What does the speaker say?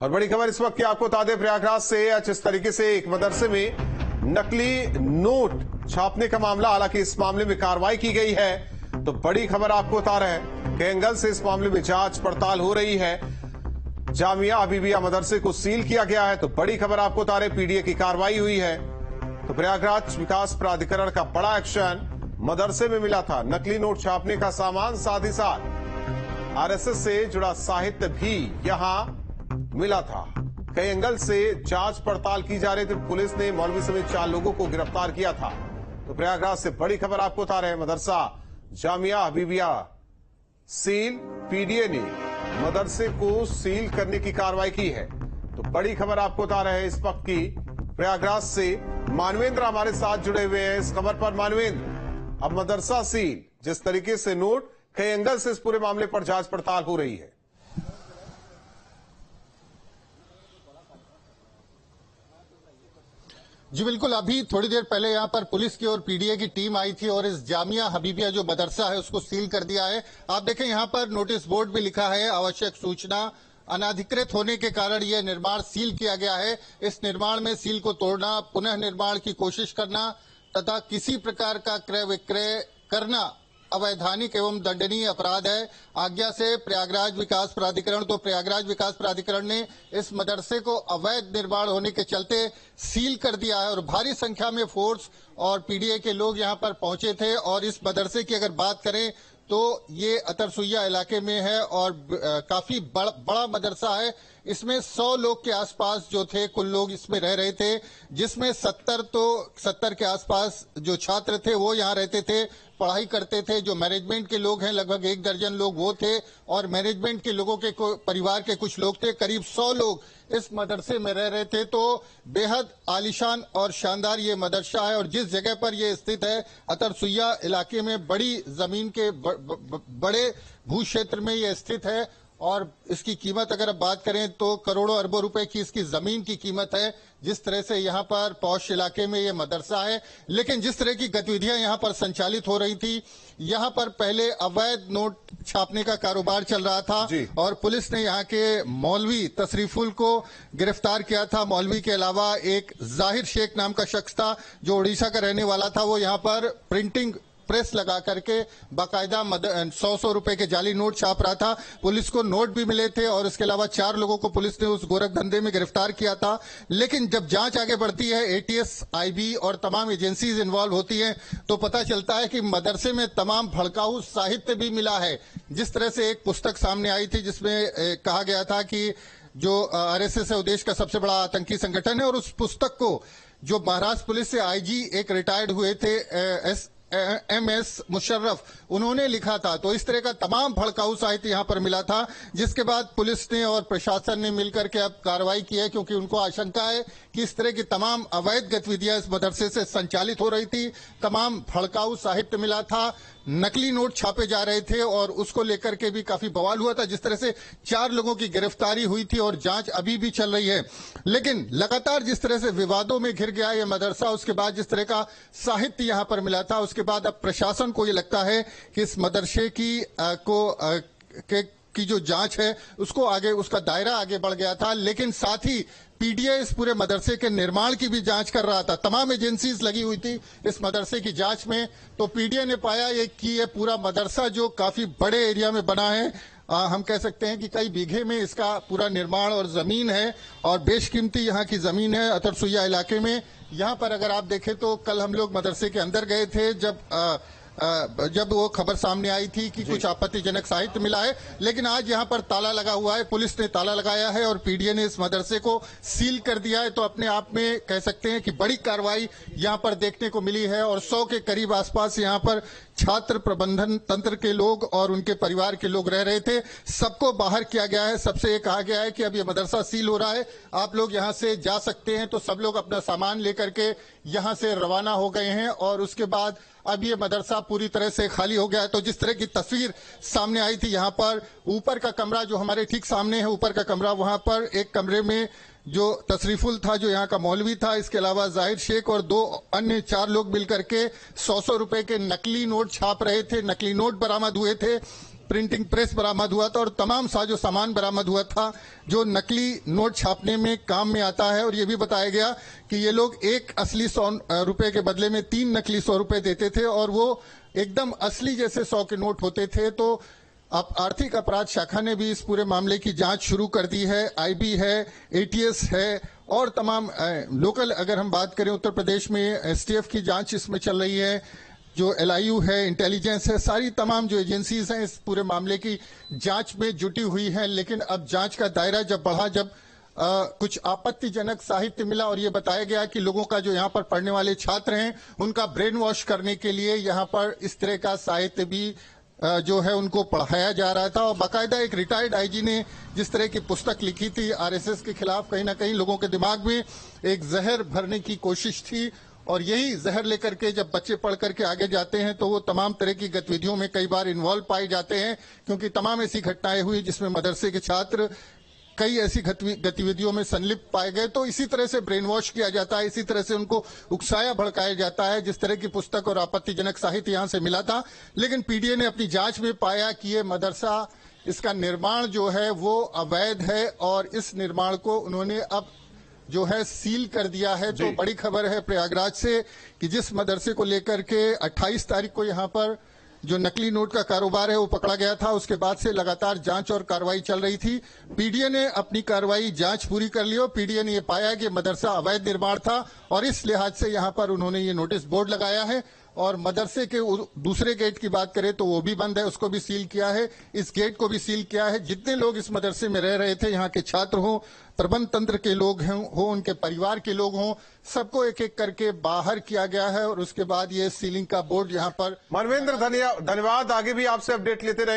और बड़ी खबर इस वक्त की आपको बता दें प्रयागराज से। जिस तरीके से एक मदरसे में नकली नोट छापने का मामला, हालांकि इस मामले में कार्रवाई की गई है, तो बड़ी खबर आपको बता रहे हैं कि एंगल से इस मामले में जांच पड़ताल हो रही है। जामिया हबीबिया मदरसे को सील किया गया है, तो बड़ी खबर आपको बता रहे पीडीए की कार्रवाई हुई है। तो प्रयागराज विकास प्राधिकरण का बड़ा एक्शन, मदरसे में मिला था नकली नोट छापने का सामान, साथ ही साथ आरएसएस से जुड़ा साहित्य भी यहां मिला था। कई एंगल से जांच पड़ताल की जा रही थी। पुलिस ने मौलवी समेत 4 लोगों को गिरफ्तार किया था। तो प्रयागराज से बड़ी खबर आपको बता रहे हैं, मदरसा जामिया हबीबिया सील, पीडीए ने मदरसे को सील करने की कार्रवाई की है। तो बड़ी खबर आपको बता रहे हैं इस वक्त की प्रयागराज से। मानवेंद्र हमारे साथ जुड़े हुए हैं इस खबर पर। मानवेंद्र, अब मदरसा सील, जिस तरीके से नोट, कई एंगल से इस पूरे मामले पर जांच पड़ताल हो रही है। जी बिल्कुल, अभी थोड़ी देर पहले यहाँ पर पुलिस की और पीडीए की टीम आई थी और इस जामिया हबीबिया जो मदरसा है उसको सील कर दिया है। आप देखें यहाँ पर नोटिस बोर्ड भी लिखा है, आवश्यक सूचना, अनाधिकृत होने के कारण यह निर्माण सील किया गया है। इस निर्माण में सील को तोड़ना, पुनः निर्माण की कोशिश करना तथा किसी प्रकार का क्रय विक्रय करना अवैधानिक एवं दंडनीय अपराध है। आज्ञा से प्रयागराज विकास प्राधिकरण, तो प्रयागराज विकास प्राधिकरण ने इस मदरसे को अवैध निर्माण होने के चलते सील कर दिया है और भारी संख्या में फोर्स और पीडीए के लोग यहां पर पहुंचे थे। और इस मदरसे की अगर बात करें तो ये अतरसुइया इलाके में है और काफी बड़ा मदरसा है। इसमें 100 लोग के आसपास जो थे, कुल लोग इसमें रह रहे थे, जिसमें 70 के आसपास जो छात्र थे वो यहाँ रहते थे, पढ़ाई करते थे। जो मैनेजमेंट के लोग हैं, लगभग 1 दर्जन लोग वो थे, और मैनेजमेंट के लोगों के परिवार के कुछ लोग थे। करीब 100 लोग इस मदरसे में रह रहे थे। तो बेहद आलीशान और शानदार ये मदरसा है और जिस जगह पर ये स्थित है, अतरसुइया इलाके में, बड़ी जमीन के बड़े भू क्षेत्र में ये स्थित है। और इसकी कीमत अगर अब बात करें तो करोड़ों अरबों रुपए की इसकी जमीन की कीमत है। जिस तरह से यहाँ पर पौष इलाके में ये मदरसा है, लेकिन जिस तरह की गतिविधियां यहाँ पर संचालित हो रही थी, यहाँ पर पहले अवैध नोट छापने का कारोबार चल रहा था और पुलिस ने यहाँ के मौलवी तशरीफुल को गिरफ्तार किया था। मौलवी के अलावा एक जाहिर शेख नाम का शख्स था जो उड़ीसा का रहने वाला था। वो यहाँ पर प्रिंटिंग प्रेस लगा करके बाकायदा 100 रुपए के जाली नोट छाप रहा था। पुलिस को नोट भी मिले थे और इसके अलावा 4 लोगों को पुलिस ने उस गोरख धंधे में गिरफ्तार किया था। लेकिन जब जांच आगे बढ़ती है, एटीएस, आईबी और तमाम एजेंसीज इन्वॉल्व होती हैं, तो पता चलता है कि मदरसे में तमाम भड़काऊ साहित्य भी मिला है। जिस तरह से एक पुस्तक सामने आई थी जिसमें कहा गया था कि जो आरएसएस है वो देश का सबसे बड़ा आतंकी संगठन है, और उस पुस्तक को जो महाराष्ट्र पुलिस से आईजी एक रिटायर्ड हुए थे MS मुशर्रफ, उन्होंने लिखा था। तो इस तरह का तमाम भड़काऊ साहित्य यहाँ पर मिला था, जिसके बाद पुलिस ने और प्रशासन ने मिलकर के अब कार्रवाई की है, क्योंकि उनको आशंका है कि इस तरह की तमाम अवैध गतिविधियां इस मदरसे से संचालित हो रही थी। तमाम भड़काऊ साहित्य मिला था, नकली नोट छापे जा रहे थे और उसको लेकर के भी काफी बवाल हुआ था। जिस तरह से 4 लोगों की गिरफ्तारी हुई थी और जांच अभी भी चल रही है। लेकिन लगातार जिस तरह से विवादों में घिर गया ये मदरसा, उसके बाद जिस तरह का साहित्य यहाँ पर मिला था, उसके बाद अब प्रशासन को ये लगता है कि इस मदरसे की जो जांच है उसको आगे, उसका दायरा आगे बढ़ गया था। लेकिन साथ ही पीडीए इस पूरे मदरसे के निर्माण की भी जांच कर रहा था। तमाम एजेंसीज लगी हुई थी इस मदरसे की जांच में। तो पीडीए ने पाया कि ये पूरा मदरसा जो काफी बड़े एरिया में बना है, हम कह सकते हैं कि कई बीघे में इसका पूरा निर्माण और जमीन है और बेशकीमती यहाँ की जमीन है अतरसुइया इलाके में। यहाँ पर अगर आप देखें तो कल हम लोग मदरसे के अंदर गए थे जब वो खबर सामने आई थी कि कुछ आपत्तिजनक साहित्य मिला है, लेकिन आज यहाँ पर ताला लगा हुआ है। पुलिस ने ताला लगाया है और पीडीए ने इस मदरसे को सील कर दिया है। तो अपने आप में कह सकते हैं कि बड़ी कार्रवाई यहाँ पर देखने को मिली है और 100 के करीब आसपास यहाँ पर छात्र प्रबंधन तंत्र के लोग और उनके परिवार के लोग रह रहे थे। सबको बाहर किया गया है। सबसे ये कहा गया है कि अब ये मदरसा सील हो रहा है, आप लोग यहाँ से जा सकते हैं। तो सब लोग अपना सामान लेकर के यहाँ से रवाना हो गए हैं और उसके बाद अब ये मदरसा पूरी तरह से खाली हो गया है। तो जिस तरह की तस्वीर सामने आई थी, यहाँ पर ऊपर का कमरा जो हमारे ठीक सामने है, ऊपर का कमरा, वहां पर एक कमरे में जो तशरीफुल था, जो यहाँ का मौलवी था, इसके अलावा जाहिर शेख और 2 अन्य 4 लोग मिलकर के 100 रुपए के नकली नोट छाप रहे थे। नकली नोट बरामद हुए थे प्रिंटिंग प्रेस बरामद हुआ था और तमाम साजो सामान बरामद हुआ था जो नकली नोट छापने में काम में आता है। और ये भी बताया गया कि ये लोग एक असली 100 रुपए के बदले में 3 नकली 100 रुपए देते थे और वो एकदम असली जैसे 100 के नोट होते थे। तो अब आर्थिक अपराध शाखा ने भी इस पूरे मामले की जांच शुरू कर दी है। आईबी है, एटीएस है और तमाम लोकल, अगर हम बात करें उत्तर प्रदेश में एसटीएफ की जांच इसमें चल रही है, जो एलआईयू है, इंटेलिजेंस है, सारी तमाम जो एजेंसीज हैं इस पूरे मामले की जांच में जुटी हुई हैं। लेकिन अब जांच का दायरा जब बढ़ा, जब कुछ आपत्तिजनक साहित्य मिला और ये बताया गया कि लोगों का जो यहाँ पर पढ़ने वाले छात्र हैं उनका ब्रेन वॉश करने के लिए यहाँ पर इस तरह का साहित्य भी जो है उनको पढ़ाया जा रहा था। और बाकायदा एक रिटायर्ड आईजी ने जिस तरह की पुस्तक लिखी थी आरएसएस के खिलाफ, कहीं ना कहीं लोगों के दिमाग में एक जहर भरने की कोशिश थी। और यही जहर लेकर के जब बच्चे पढ़ करके आगे जाते हैं तो वो तमाम तरह की गतिविधियों में कई बार इन्वॉल्व पाए जाते हैं, क्योंकि तमाम ऐसी घटनाएं हुई जिसमें मदरसे के छात्र कई ऐसी गतिविधियों में संलिप्त पाए गए। तो इसी तरह से ब्रेन वॉश किया जाता है, इसी तरह से उनको उकसाया भड़काया जाता है। जिस तरह की पुस्तक और आपत्तिजनक साहित्य यहां से मिला था, लेकिन पीडीए ने अपनी जांच में पाया कि ये मदरसा, इसका निर्माण जो है वो अवैध है और इस निर्माण को उन्होंने अब जो है सील कर दिया है। तो बड़ी खबर है प्रयागराज से कि जिस मदरसे को लेकर के 28 तारीख को यहाँ पर जो नकली नोट का कारोबार है वो पकड़ा गया था, उसके बाद से लगातार जांच और कार्रवाई चल रही थी। पीडीए ने अपनी कार्रवाई जांच पूरी कर ली और पीडीए ने ये पाया कि मदरसा अवैध निर्माण था और इस लिहाज से यहाँ पर उन्होंने ये नोटिस बोर्ड लगाया है। और मदरसे के दूसरे गेट की बात करें तो वो भी बंद है, उसको भी सील किया है, इस गेट को भी सील किया है। जितने लोग इस मदरसे में रह रहे थे, यहाँ के छात्र हों, प्रबंध तंत्र के लोग हों, उनके परिवार के लोग हों, सबको एक एक करके बाहर किया गया है। और उसके बाद ये सीलिंग का बोर्ड यहाँ पर। मानवेंद्र धन्यवाद, आगे भी आपसे अपडेट लेते रहे।